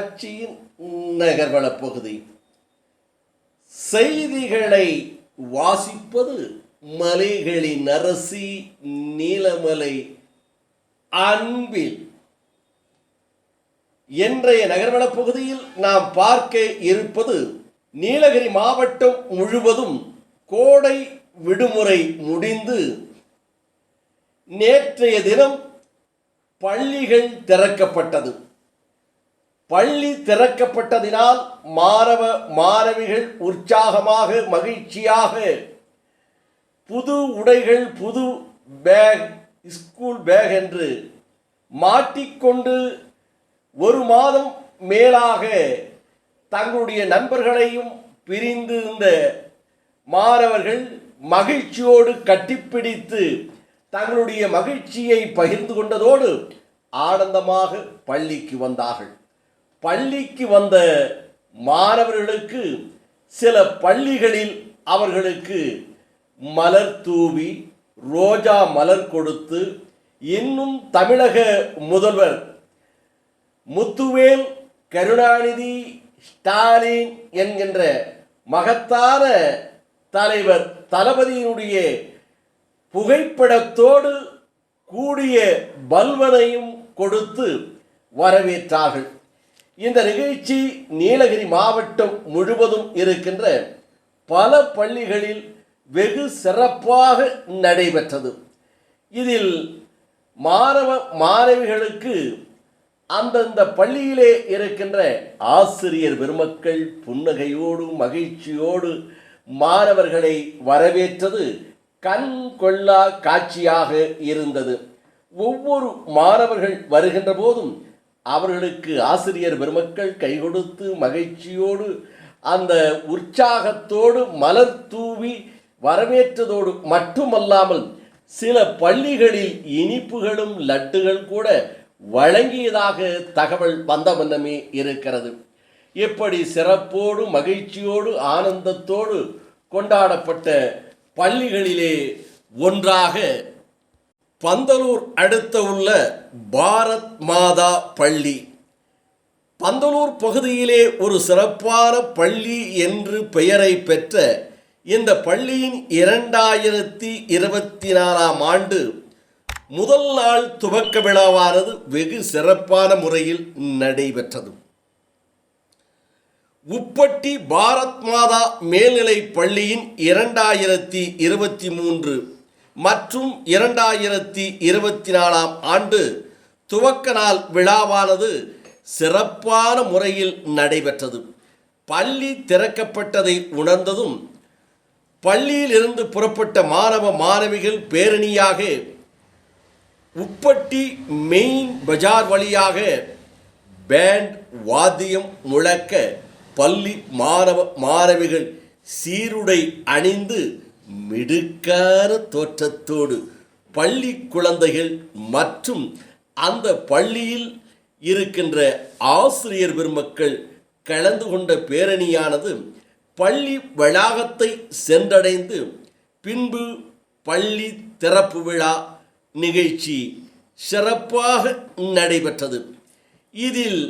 தொலைக்காட்சியின் நகர்வளப் பகுதி. செய்திகளை வாசிப்பது மலைகளின் அரசி நீலமலை அன்பில். இன்றைய நகர்வளப் பகுதியில் நாம் பார்க்க இருப்பது நீலகிரி மாவட்டம் முழுவதும் கோடை விடுமுறை முடிந்து நேற்றைய தினம் பள்ளிகள் திறக்கப்பட்டது. பள்ளி திறக்கப்பட்டதினால் மாணவ மாணவிகள் உற்சாகமாக மகிழ்ச்சியாக புது உடைகள், புது பேக், ஸ்கூல் பேக் என்று மாட்டிக்கொண்டு ஒரு மாதம் மேலாக தங்களுடைய நண்பர்களையும் பிரிந்து இருந்த மாணவர்கள் மகிழ்ச்சியோடு கட்டிப்பிடித்து தங்களுடைய மகிழ்ச்சியை பகிர்ந்து கொண்டதோடு ஆனந்தமாக பள்ளிக்கு வந்தார்கள். பள்ளிக்கு வந்த மாணவர்களுக்கு சில பள்ளிகளில் அவர்களுக்கு மலர் தூவி ரோஜா மலர் கொடுத்து, இன்னும் தமிழக முதல்வர் முத்துவேல் கருணாநிதி ஸ்டாலின் என்கின்ற மகத்தான தலைவர் தளபதியினுடைய புகைப்படத்தோடு கூடிய பல்வனையும் கொடுத்து வரவேற்றார்கள். இந்த நிகழ்ச்சி நீலகிரி மாவட்டம் முழுவதும் இருக்கின்ற பல பள்ளிகளில் வெகு சிறப்பாக நடைபெற்றது. இதில் மாணவ மாணவிகளுக்கு அந்தந்த பள்ளியிலே இருக்கின்ற ஆசிரியர் பெருமக்கள் புன்னகையோடு மகிழ்ச்சியோடு மாணவர்களை வரவேற்றது கண் கொள்ளா காட்சியாக இருந்தது. ஒவ்வொரு மாணவர்கள் வருகின்ற போதும் அவர்களுக்கு ஆசிரியர் பெருமக்கள் கை கொடுத்து மகிழ்ச்சியோடு அந்த உற்சாகத்தோடு மலர் தூவி வரவேற்றதோடு மட்டுமல்லாமல் சில பள்ளிகளில் இனிப்புகளும் லட்டுகள் கூட வழங்கியதாக தகவல் வந்த வண்ணமே இருக்கிறது. எப்படி சிறப்போடு மகிழ்ச்சியோடு ஆனந்தத்தோடு கொண்டாடப்பட்ட பள்ளிகளிலே ஒன்றாக பந்தலூர் அடுத்த உள்ள பாரத் மாதா பள்ளி. பந்தலூர் பகுதியிலே ஒரு சிறப்பான பள்ளி என்று பெயரை பெற்ற இந்த பள்ளியின் 2024ஆம் ஆண்டு முதல் நாள் துவக்க விழாவானது வெகு சிறப்பான முறையில் நடைபெற்றது. உப்பட்டி பாரத் மாதா மேல்நிலை பள்ளியின் 2023 மற்றும் 2024ஆம் ஆண்டு துவக்க நாள் விழாவானது சிறப்பான முறையில் நடைபெற்றது. பள்ளி திறக்கப்பட்டதை உணர்ந்ததும் பள்ளியிலிருந்து புறப்பட்ட மாணவ மாணவிகள் பேரணியாக உப்பட்டி மெயின் பஜார் வழியாக பேண்ட் வாத்தியம் முழக்க பள்ளி மாணவ மாணவிகள் சீருடை அணிந்து மிடுக்கான தோற்றத்தோடு பள்ளி குழந்தைகள் மற்றும் அந்த பள்ளியில் இருக்கின்ற ஆசிரியர் பெருமக்கள் கலந்து கொண்ட பேரணியானது பள்ளி வளாகத்தை சென்றடைந்து பின்பு பள்ளி திறப்பு விழா நிகழ்ச்சி சிறப்பாக நடைபெற்றது. இதில்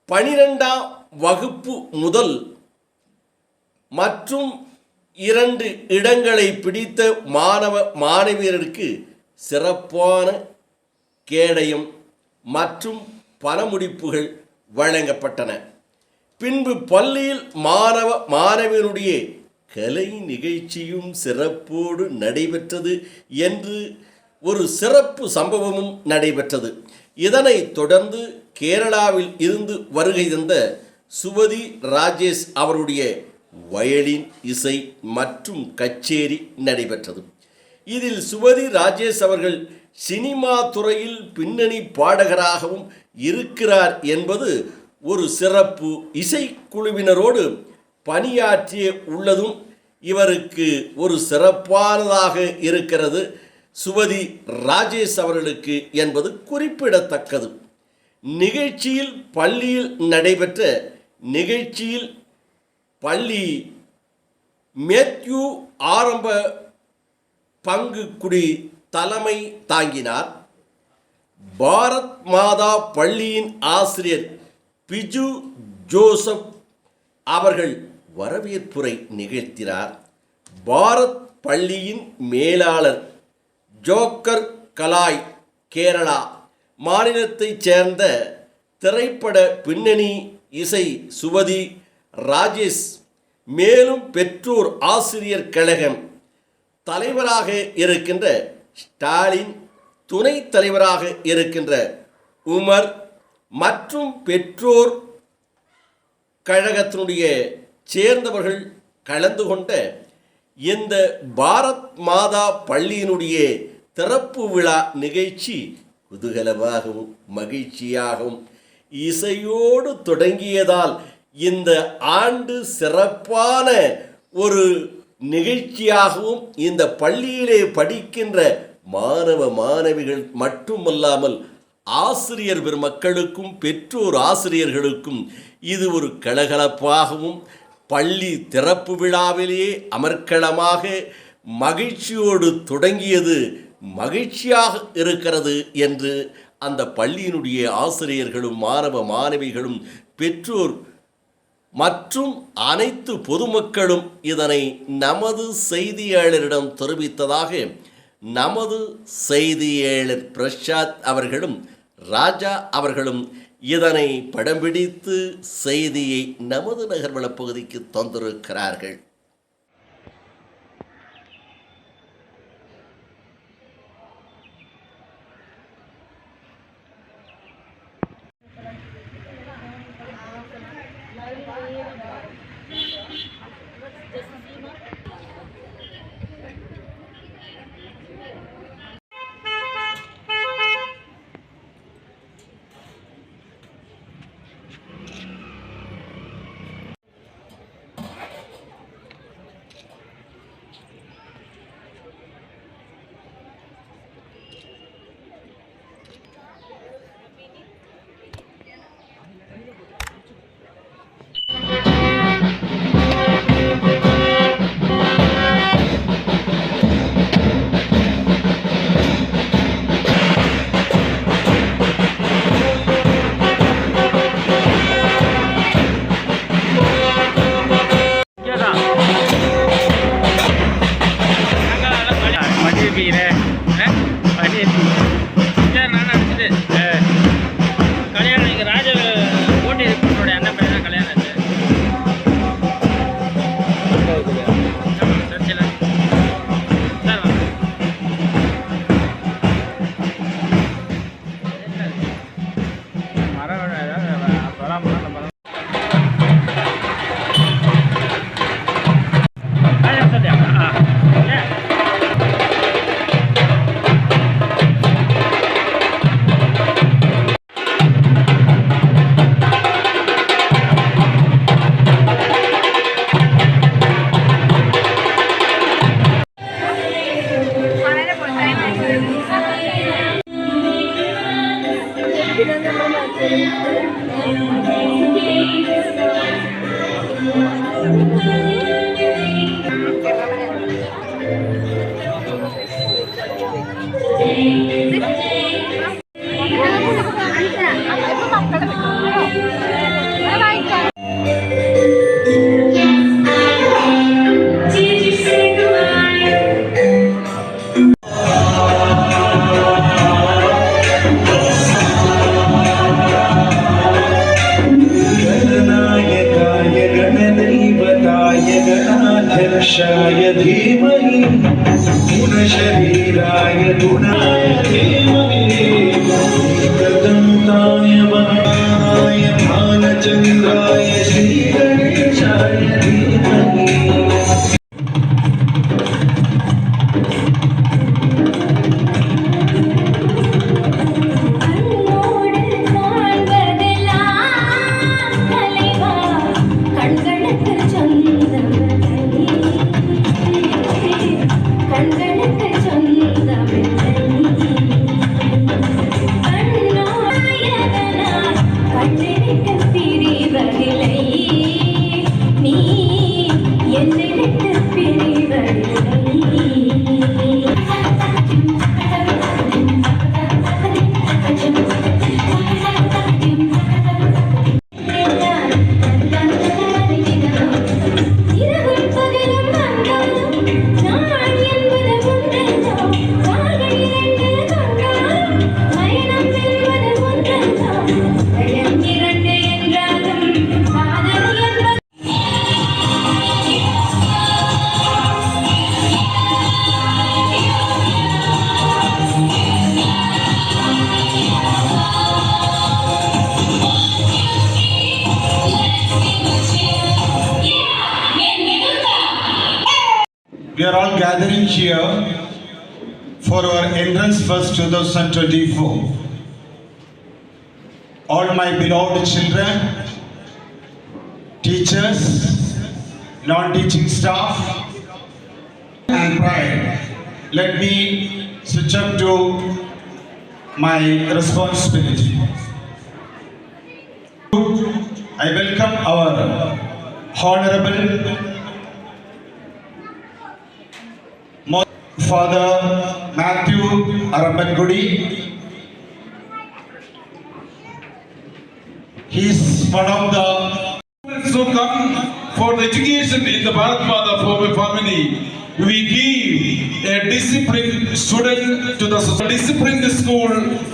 12ஆம் வகுப்பு முதல் மற்றும் 2 இடங்களை பிடித்த மாணவ மாணவியருக்கு சிறப்பான கேடயம் மற்றும் பணமுடிப்புகள் வழங்கப்பட்டன. பின்பு பள்ளியில் மாணவ மாணவியருடைய கலை நிகழ்ச்சியும் சிறப்போடு நடைபெற்றது என்று ஒரு சிறப்பு சம்பவமும் நடைபெற்றது. இதனைத் தொடர்ந்து கேரளாவில் இருந்து வருகை தந்த சுவதி ராஜேஷ் அவருடைய வயலின் இசை மற்றும் கச்சேரி நடைபெற்றது. இதில் சுவதி ராஜேஷ் அவர்கள் சினிமா துறையில் பின்னணி பாடகராகவும் இருக்கிறார் என்பது ஒரு சிறப்பு. இசைக்குழுவினரோடு பணியாற்றிய உள்ளதும் இவருக்கு ஒரு சிறப்பானதாக இருக்கிறது சுவதி ராஜேஷ் அவர்களுக்கு என்பது குறிப்பிடத்தக்கது. நிகழ்ச்சியில் பள்ளியில் நடைபெற்ற நிகழ்ச்சியில் பள்ளி மேத்யூ ஆரம்ப பங்கு குடி தலைமை தாங்கினார். பாரத் மாதா பள்ளியின் ஆசிரியர் பிஜு ஜோசப் அவர்கள் வரவேற்புரை நிகழ்த்தினார். பாரத் பள்ளியின் மேலாளர் ஜோக்கர் கலாய் கேரளா மாநிலத்தைச் சேர்ந்த திரைப்பட பின்னணி இசை சுவதி ராஜேஷ், மேலும் பெற்றோர் ஆசிரியர் கழகம் தலைவராக இருக்கின்ற ஸ்டாலின், துணைத் தலைவராக இருக்கின்ற உமர் மற்றும் பெற்றோர் கழகத்தினுடைய சேர்ந்தவர்கள் கலந்து கொண்ட இந்த பாரத் மாதா பள்ளியினுடைய திறப்பு விழா நிகழ்ச்சி குதூகலமாகவும் மகிழ்ச்சியாகவும் இசையோடு தொடங்கியதால் இந்த ஆண்டு சிறப்பான ஒரு நிகழ்ச்சியாகவும் இந்த பள்ளியிலே படிக்கின்ற மாணவ மாணவிகள் மட்டுமல்லாமல் ஆசிரியர் பெருமக்களுக்கும் பெற்றோர் ஆசிரியர்களுக்கும் இது ஒரு கலகலப்பாகவும் பள்ளி திறப்பு விழாவிலேயே அமர்க்களமாக மகிழ்ச்சியோடு தொடங்கியது மகிழ்ச்சியாக இருக்கிறது என்று அந்த பள்ளியினுடைய ஆசிரியர்களும் மாணவ மாணவிகளும் பெற்றோர் மற்றும் அனைத்து பொதுமக்களும் இதனை நமது செய்தியாளரிடம் தெரிவித்ததாக நமது செய்தியாளர் பிரசாத் அவர்களும் ராஜா அவர்களும் இதனை படம் பிடித்து செய்தியை நமது நகர்வள பகுதிக்கு தந்திருக்கிறார்கள். गणाध्यक्षाय धीमहि गुणशरीराय गुणाय धीमहि एकदन्ताय वराय भालचन्द्राय श्रीगणेशाय धीमहि கண்ணிற்கு பிரிவர் We are all gathering here for our Entrance Fest 2024. All my beloved children, teachers, non-teaching staff, and pride. Let me switch up to my responsibility. I welcome our Honorable Father Matthew Arambangudi. He is one of the So come for the education in the Bharat Mata family. We give a disciplined student to the disciplined school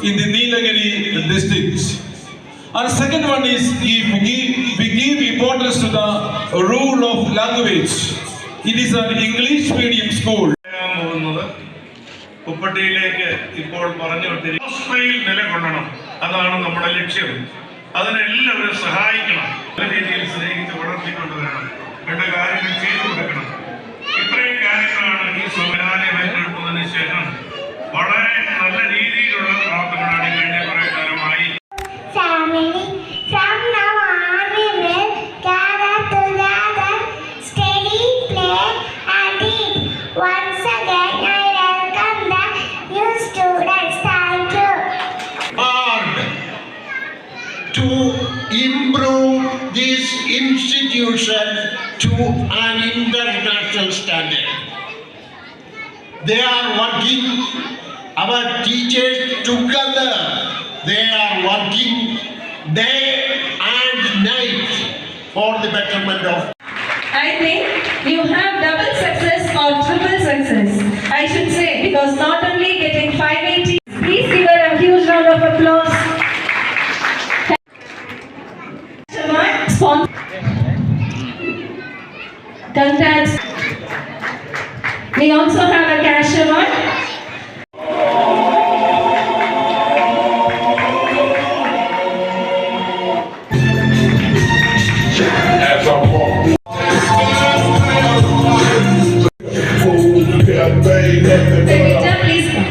in the Nilagiri district. And second one is we give importance to the rule of language. It is an English medium school. കുപ്പട്ടിയിലേക്ക് ഇപ്പോൾ പറഞ്ഞു വിട്ടിരിക്കും നിലകൊള്ളണം, അതാണ് നമ്മുടെ ലക്ഷ്യം. അതിനെല്ലാവരും സഹായിക്കണം, നല്ല രീതിയിൽ സ്നേഹിച്ച് വളർത്തിക്കൊണ്ടുവരണം, വേണ്ട കാര്യങ്ങൾ ചെയ്തു കൊടുക്കണം. ഇത്രയും കാര്യങ്ങളാണ് ഈ സംവിധാനം ഏറ്റെടുത്തതിന് ശേഷം വളരെ നല്ല രീതിയിലുള്ള പ്രവർത്തനങ്ങളാണ് കഴിഞ്ഞ കുറെ കാലമായി. Family, from now on we will gather together, study, play and eat. Once again I welcome the new students. Thank you. Hard to improve this institution to an international standard. They are working, our teachers together, they are working day and night for the betterment of. I think you have double success or triple success, I should say, because not only getting 580, please give her a huge round of applause. Congrats. We also have a cash award. Benita, please come.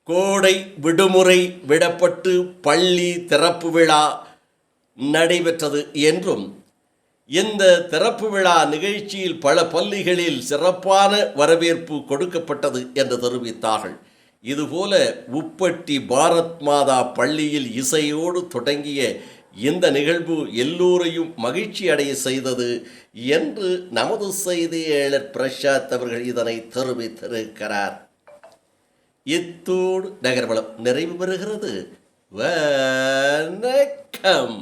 கோடை விடுமுறை விடப்பட்டு பள்ளி திறப்பு விழா நடைபெற்றது என்றும் இந்த திறப்பு விழா நிகழ்ச்சியில் பல பள்ளிகளில் சிறப்பான வரவேற்பு கொடுக்கப்பட்டது என்று தெரிவித்தார்கள். இதுபோல உப்பட்டி பாரத் மாதா பள்ளியில் இசையோடு தொடங்கிய இந்த நிகழ்வு எல்லோரையும் மகிழ்ச்சி அடைய செய்தது என்று நமது செய்தியாளர் பிரசாத் அவர்கள் இதனை தெரிவித்திருக்கிறார். இத்தோடு நகர்வளம் நிறைவு பெறுகிறது. வணக்கம்.